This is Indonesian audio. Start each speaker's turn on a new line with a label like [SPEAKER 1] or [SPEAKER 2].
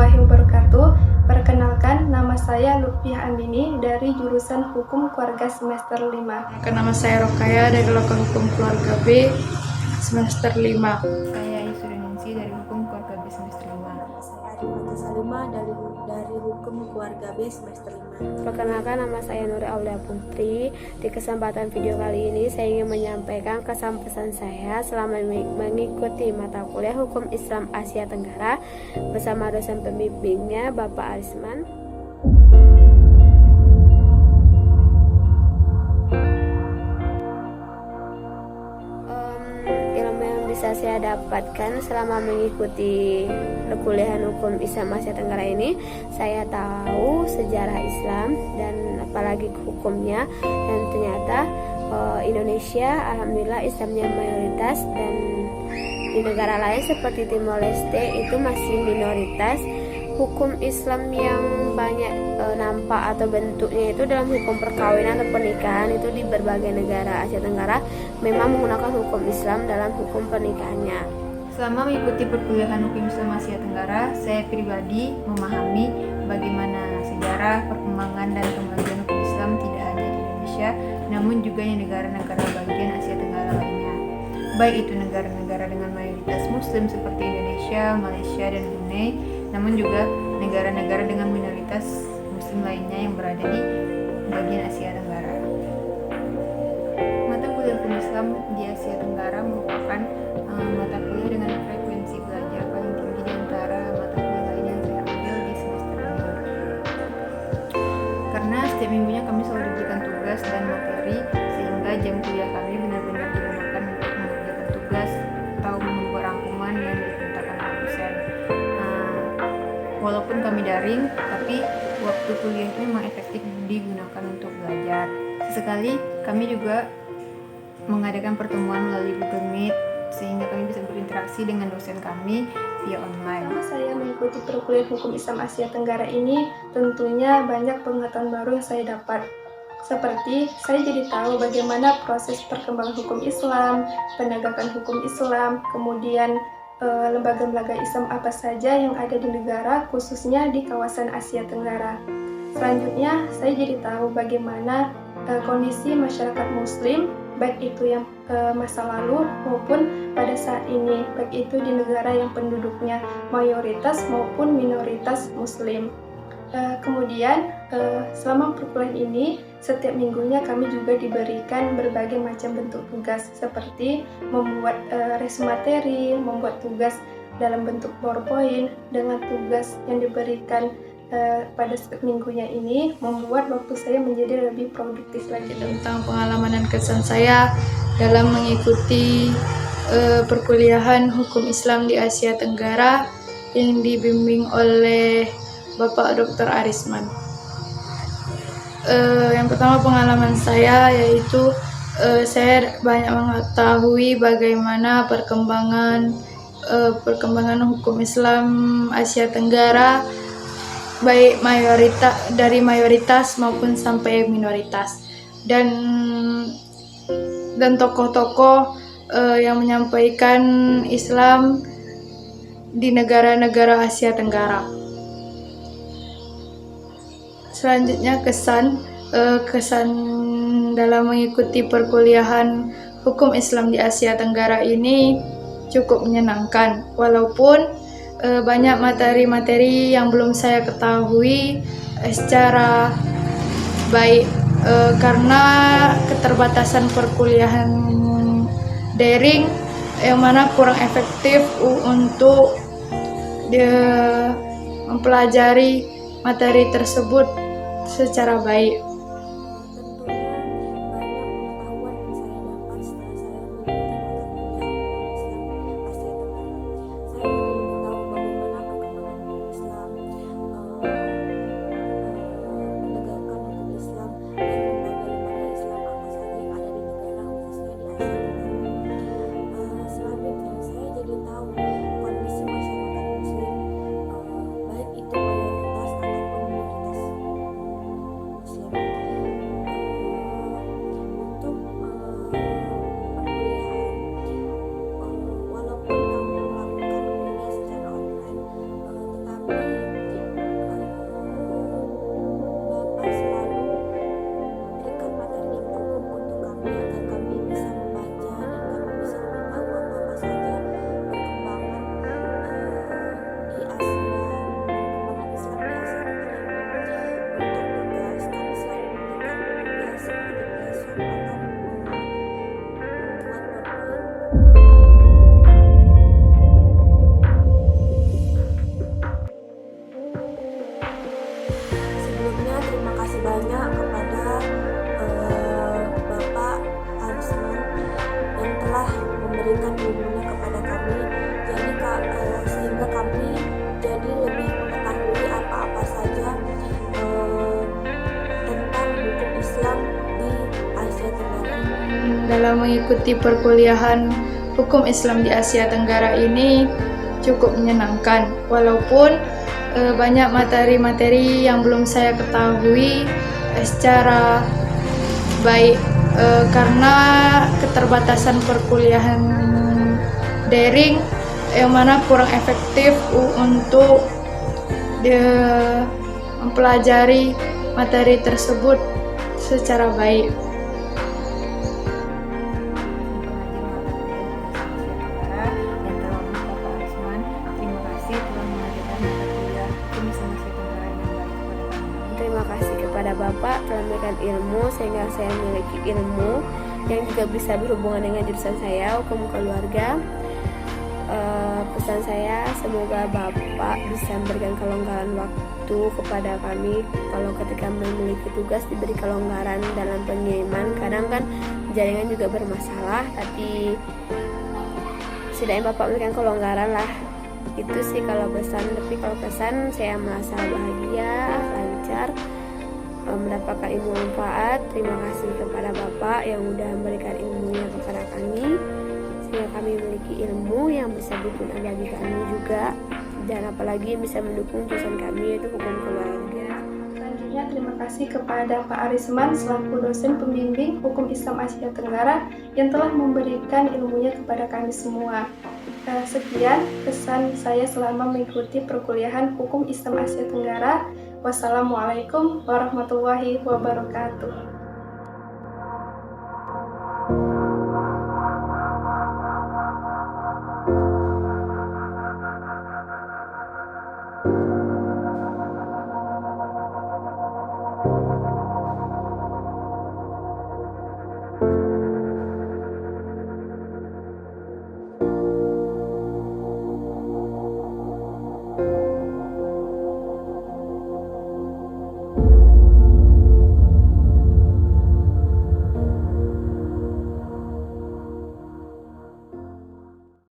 [SPEAKER 1] warahmatullahi wabarakatuh. Perkenalkan, nama saya Lutfiah Andini dari jurusan Hukum Keluarga semester 5.
[SPEAKER 2] Nama saya Rokaya dari Lokal Hukum Keluarga B semester 5.
[SPEAKER 3] Saya Isuriningsi dari Hukum Keluarga B semester 5.
[SPEAKER 4] Saya Arifata Salima dari Hukum Keluarga B semester 5.
[SPEAKER 5] Perkenalkan, nama saya Nuri Aulia Putri. Di kesempatan video kali ini saya ingin menyampaikan kesan-pesan saya selama mengikuti mata kuliah Hukum Islam Asia Tenggara bersama dosen pembimbingnya Bapak Arisman. Ilmu yang bisa saya dapatkan selama mengikuti perkuliahan Hukum Islam Asia Tenggara ini, saya tahu sejarah Islam dan apalagi hukumnya, dan ternyata Indonesia alhamdulillah Islamnya mayoritas, dan di negara lain seperti Timor Leste itu masih minoritas. Hukum Islam yang banyak nampak atau bentuknya itu dalam hukum perkawinan atau pernikahan itu di berbagai negara Asia Tenggara memang menggunakan hukum Islam dalam hukum pernikahannya.
[SPEAKER 3] Selama mengikuti perkuliahan Hukum Islam Asia Tenggara, saya pribadi memahami bagaimana sejarah, perkembangan, dan kemajuan hukum Islam tidak hanya di Indonesia, namun juga di negara-negara bagian Asia Tenggara lainnya. Baik itu negara-negara dengan mayoritas Muslim seperti Indonesia, Malaysia, dan Brunei, namun juga negara-negara dengan minoritas Muslim lainnya yang berada di bagian Asia Tenggara. Mata kuliah Hukum Islam di Asia Tenggara merupakan mata kuliah dengan frekuensi belajar paling tinggi di antara mata kuliah lain yang saya ambil di semester ini. Karena setiap minggunya kami selalu diberikan tugas dan materi, sehingga jam kuliah kami benar-benar digunakan untuk mengerjakan tugas atau membuat rangkuman yang diperintahkan oleh dosen. Walaupun kami daring, tapi waktu kuliah itu memang efektif digunakan untuk belajar. Sesekali kami juga mengadakan pertemuan melalui Google Meet, sehingga kami bisa berinteraksi dengan dosen kami via online.
[SPEAKER 1] Selama saya mengikuti perkuliahan Hukum Islam Asia Tenggara ini, tentunya banyak pengetahuan baru yang saya dapat. Seperti saya jadi tahu bagaimana proses perkembangan hukum Islam, penegakan hukum Islam, kemudian lembaga-lembaga Islam apa saja yang ada di negara, khususnya di kawasan Asia Tenggara. Selanjutnya, saya jadi tahu bagaimana kondisi masyarakat Muslim, baik itu yang masa lalu maupun pada saat ini, baik itu di negara yang penduduknya mayoritas maupun minoritas Muslim. Kemudian selama perkuliahan ini, setiap minggunya kami juga diberikan berbagai macam bentuk tugas seperti membuat resume materi, membuat tugas dalam bentuk PowerPoint, dengan tugas yang diberikan pada setiap minggunya ini membuat waktu saya menjadi lebih produktif lagi.
[SPEAKER 2] Tentang pengalaman dan kesan saya dalam mengikuti perkuliahan Hukum Islam di Asia Tenggara yang dibimbing oleh Bapak Dr. Arisman. Yang pertama pengalaman saya yaitu saya banyak mengetahui bagaimana perkembangan hukum Islam Asia Tenggara, baik dari mayoritas maupun sampai minoritas, dan tokoh-tokoh yang menyampaikan Islam di negara-negara Asia Tenggara. Selanjutnya kesan dalam mengikuti perkuliahan Hukum Islam di Asia Tenggara ini cukup menyenangkan, walaupun banyak materi-materi yang belum saya ketahui secara baik karena keterbatasan perkuliahan daring yang mana kurang efektif untuk mempelajari materi tersebut secara baik.
[SPEAKER 4] Muslim
[SPEAKER 2] mengikuti perkuliahan hukum Islam di Asia Tenggara ini cukup menyenangkan, walaupun banyak materi-materi yang belum saya ketahui secara baik karena keterbatasan perkuliahan daring yang mana kurang efektif untuk mempelajari materi tersebut secara baik.
[SPEAKER 5] Terima kasih kepada Bapak telah memberikan ilmu sehingga saya memiliki ilmu yang juga bisa berhubungan dengan jurusan saya, hukum keluarga. Pesan saya, semoga Bapak bisa memberikan kelonggaran waktu kepada kami. Kalau ketika memiliki tugas diberi kelonggaran dalam pengiriman, kadang kan jaringan juga bermasalah, tapi setidaknya Bapak memberikan kelonggaran lah. Itu sih kalau pesan. Tapi kalau pesan, saya merasa bahagia, lancar, mendapatkan ilmu manfaat. Terima kasih kepada Bapak yang sudah memberikan ilmunya kepada kami, sehingga kami memiliki ilmu yang bisa berguna bagi kami juga, dan apalagi yang bisa mendukung jurusan kami, yaitu hukum keluarga.
[SPEAKER 1] Selanjutnya, terima kasih kepada Pak Arisman selaku dosen pembimbing Hukum Islam Asia Tenggara yang telah memberikan ilmunya kepada kami semua. Sekian pesan saya selama mengikuti perkuliahan Hukum Islam Asia Tenggara. Wassalamualaikum warahmatullahi wabarakatuh.